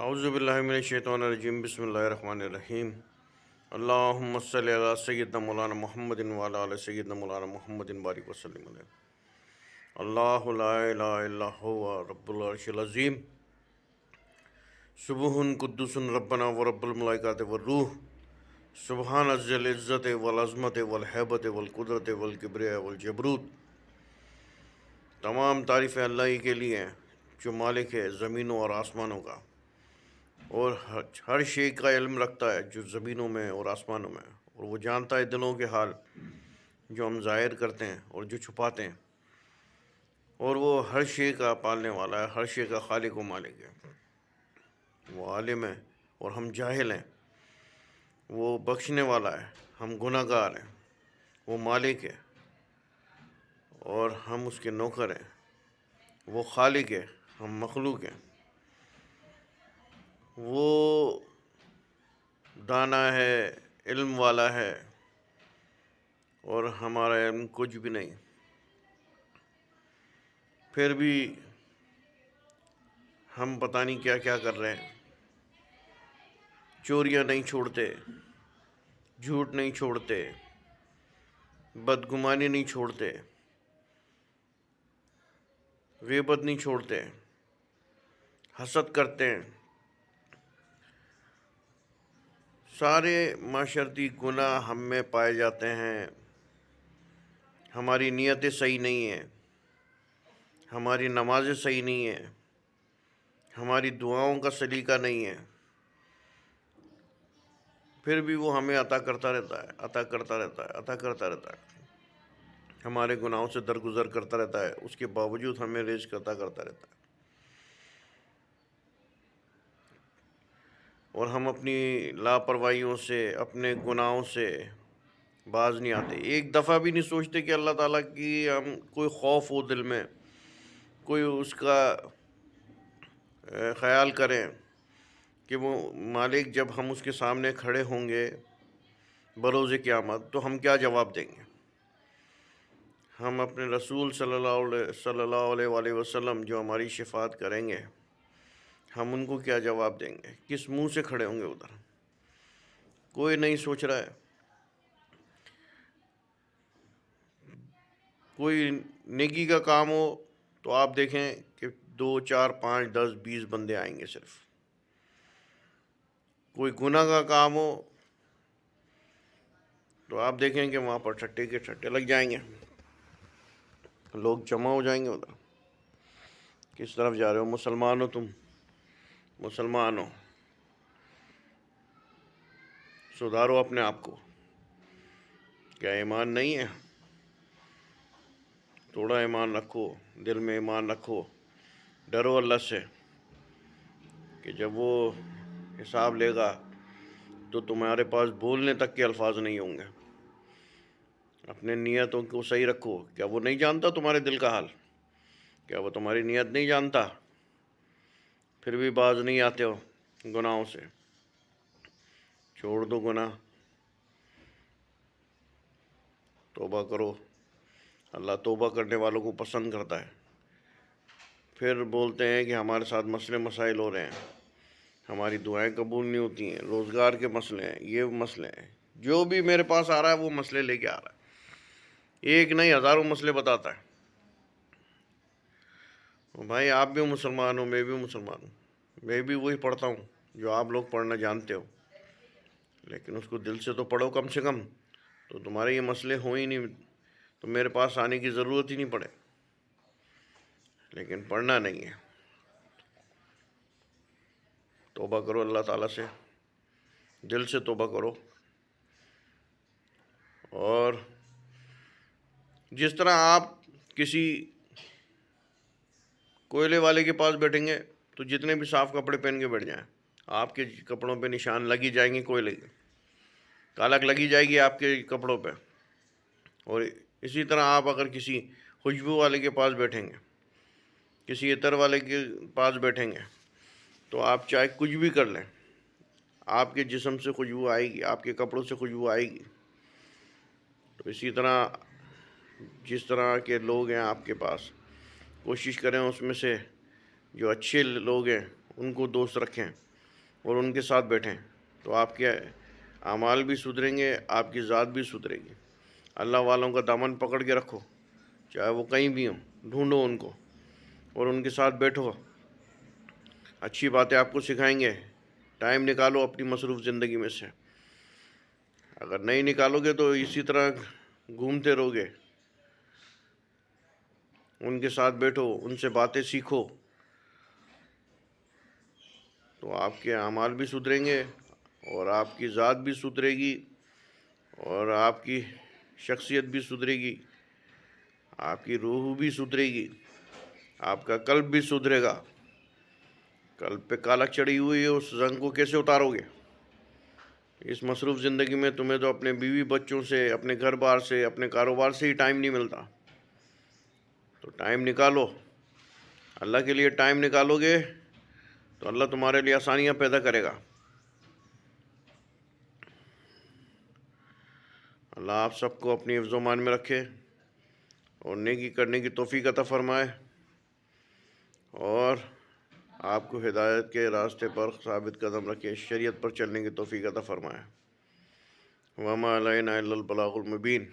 اعوذ باللہ من الشیطان الرجیم بسم اللہ الرحمن الرحیم اللہم صلی علی سیدنا مولانا محمد وعلی آل سیدنا مولانا محمد بارک وسلم علیہ اللہ لا الہ الا هو رب العرش العظیم سبوح قدوس ربنا ورب الملائکات والروح سبحان ذی العزت والعظمت والہیبت والقدرت والکبریاء والجبروت۔ تمام تعریفیں اللہ ہی کے لیے ہیں جو مالک ہے زمینوں اور آسمانوں کا، اور ہر شے کا علم رکھتا ہے جو زمینوں میں اور آسمانوں میں، اور وہ جانتا ہے دلوں کے حال جو ہم ظاہر کرتے ہیں اور جو چھپاتے ہیں، اور وہ ہر شے کا پالنے والا ہے، ہر شے کا خالق و مالک ہے۔ وہ عالم ہے اور ہم جاہل ہیں، وہ بخشنے والا ہے، ہم گناہ گار ہیں، وہ مالک ہے اور ہم اس کے نوکر ہیں، وہ خالق ہے، ہم مخلوق ہیں، وہ دانا ہے، علم والا ہے اور ہمارا علم کچھ بھی نہیں۔ پھر بھی ہم پتہ نہیں کیا کیا کر رہے ہیں۔ چوریاں نہیں چھوڑتے، جھوٹ نہیں چھوڑتے، بدگمانی نہیں چھوڑتے، غیبت نہیں چھوڑتے، حسد کرتے ہیں۔ سارے معاشرتی گناہ ہم میں پائے جاتے ہیں۔ ہماری نیتیں صحیح نہیں ہیں، ہماری نمازیں صحیح نہیں ہیں، ہماری دعاؤں کا سلیقہ نہیں ہے، پھر بھی وہ ہمیں عطا کرتا رہتا ہے، عطا کرتا رہتا ہے، عطا کرتا رہتا ہے۔ ہمارے گناہوں سے درگزر کرتا رہتا ہے، اس کے باوجود ہمیں رزق عطا کرتا رہتا ہے، اور ہم اپنی لاپرواہیوں سے، اپنے گناہوں سے باز نہیں آتے۔ ایک دفعہ بھی نہیں سوچتے کہ اللہ تعالیٰ کی ہم کوئی خوف ہو دل میں، کوئی اس کا خیال کریں کہ وہ مالک جب ہم اس کے سامنے کھڑے ہوں گے بروز قیامت تو ہم کیا جواب دیں گے۔ ہم اپنے رسول صلی اللہ علیہ وآلہ وسلم جو ہماری شفاعت کریں گے، ہم ان کو کیا جواب دیں گے، کس منہ سے کھڑے ہوں گے ادھر؟ کوئی نہیں سوچ رہا ہے۔ کوئی نیکی کا کام ہو تو آپ دیکھیں کہ 2 4 5 10 20 بندے آئیں گے صرف۔ کوئی گناہ کا کام ہو تو آپ دیکھیں کہ وہاں پر ٹھٹے کے ٹھٹے لگ جائیں گے، لوگ جمع ہو جائیں گے ادھر۔ کس طرف جا رہے ہو؟ مسلمان ہو تم، مسلمان ہو، سدھارو اپنے آپ کو۔ کیا ایمان نہیں ہے؟ تھوڑا ایمان رکھو، دل میں ایمان رکھو، ڈرو اللہ سے کہ جب وہ حساب لے گا تو تمہارے پاس بولنے تک کے الفاظ نہیں ہوں گے۔ اپنے نیتوں کو صحیح رکھو۔ کیا وہ نہیں جانتا تمہارے دل کا حال؟ کیا وہ تمہاری نیت نہیں جانتا؟ پھر بھی باز نہیں آتے ہو گناہوں سے۔ چھوڑ دو گناہ، توبہ کرو۔ اللہ توبہ کرنے والوں کو پسند کرتا ہے۔ پھر بولتے ہیں کہ ہمارے ساتھ مسئلے مسائل ہو رہے ہیں، ہماری دعائیں قبول نہیں ہوتی ہیں، روزگار کے مسئلے ہیں، یہ مسئلے ہیں۔ جو بھی میرے پاس آ رہا ہے وہ مسئلے لے کے آ رہا ہے، ایک نہیں ہزاروں مسئلے بتاتا ہے۔ بھائی آپ بھی مسلمان ہو، میں بھی مسلمان ہوں، میں بھی وہی پڑھتا ہوں جو آپ لوگ پڑھنا جانتے ہو، لیکن اس کو دل سے تو پڑھو کم سے کم، تو تمہارے یہ مسئلے ہوں ہی نہیں تو میرے پاس آنے کی ضرورت ہی نہیں پڑے۔ لیکن پڑھنا نہیں ہے۔ توبہ کرو اللہ تعالیٰ سے، دل سے توبہ کرو، اور جس طرح آپ کسی کوئلے والے کے پاس بیٹھیں گے تو جتنے بھی صاف کپڑے پہن کے بیٹھ جائیں، آپ کے کپڑوں پہ نشان لگی جائیں گے، کوئلے کی کالک لگی جائے گی آپ کے کپڑوں پہ۔ اور اسی طرح آپ اگر کسی خوشبو والے کے پاس بیٹھیں گے، کسی عطر والے کے پاس بیٹھیں گے، تو آپ چاہے کچھ بھی کر لیں، آپ کے جسم سے خوشبو آئے گی، آپ کے کپڑوں سے خوشبو آئے گی۔ تو اسی طرح جس طرح کے لوگ ہیں آپ کے پاس، کوشش کریں اس میں سے جو اچھے لوگ ہیں ان کو دوست رکھیں اور ان کے ساتھ بیٹھیں، تو آپ کے اعمال بھی سدھریں گے، آپ کی ذات بھی سدھرے گی۔ اللہ والوں کا دامن پکڑ کے رکھو، چاہے وہ کہیں بھی ہوں، ڈھونڈو ان کو اور ان کے ساتھ بیٹھو، اچھی باتیں آپ کو سکھائیں گے۔ ٹائم نکالو اپنی مصروف زندگی میں سے، اگر نہیں نکالو گے تو اسی طرح گھومتے رہو گے۔ ان کے ساتھ بیٹھو، ان سے باتیں سیکھو، تو آپ کے اعمال بھی سدھریں گے اور آپ کی ذات بھی سدھرے گی اور آپ کی شخصیت بھی سدھرے گی، آپ کی روح بھی سدھرے گی، آپ کا قلب بھی سدھرے گا۔ قلب پہ کالک چڑھی ہوئی ہے، اس زنگ کو کیسے اتارو گے؟ اس مصروف زندگی میں تمہیں تو اپنے بیوی بچوں سے، اپنے گھر بار سے، اپنے کاروبار سے ہی ٹائم نہیں ملتا، تو ٹائم نکالو۔ اللہ کے لیے ٹائم نکالو گے تو اللہ تمہارے لیے آسانیاں پیدا کرے گا۔ اللہ آپ سب کو اپنی حفظ و امان میں رکھے اور نیکی کرنے کی توفیق عطا فرمائے اور آپ کو ہدایت کے راستے پر ثابت قدم رکھے، شریعت پر چلنے کی توفیق عطا فرمائے۔ وما علینا الا البلاغ المبین۔